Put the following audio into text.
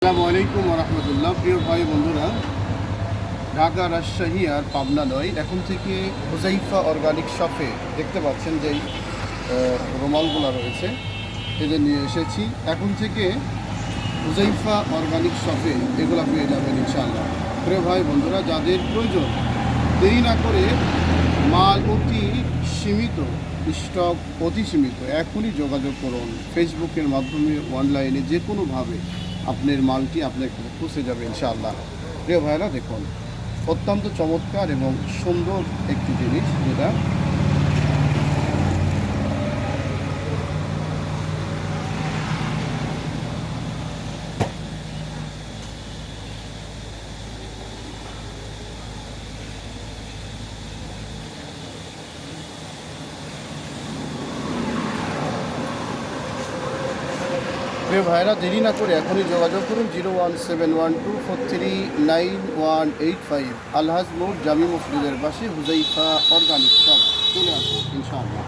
আসসালামু আলাইকুম রহমতুল্লাহ। প্রিয় ভাই বন্ধুরা, ঢাকা, রাজশাহী আর পাবনা নয়, এখন থেকে হুজাইফা অর্গানিক শপে দেখতে পাচ্ছেন যেই রুমালগুলো রয়েছে এদের নিয়ে এসেছি। এখন থেকে হুজাইফা অর্গানিক শপে এগুলো পেয়ে যাবেন ইনশাআল্লাহ। প্রিয় ভাই বন্ধুরা, যাদের প্রয়োজন দেরি না করে, মাল অতি সীমিত, স্টক অতি সীমিত, এখনই যোগাযোগ করুন। ফেসবুকের মাধ্যমে, অনলাইনে, যে কোনোভাবে আপনার মালটি আপনার কাছে পৌঁছে যাবে ইনশাআল্লাহ। প্রিয় ভাইরা, দেখুন অত্যন্ত চমৎকার এবং সুন্দর একটি জিনিস, যেটা প্রিয় ভাইরা, দেরি না করে এখনই যোগাযোগ করুন 01712439185, আলহাজ মোড়, জামি মসজিদের পাশে হুজাইফা অর্গানিক শপ। চলে আসুন ইনশাআল্লাহ।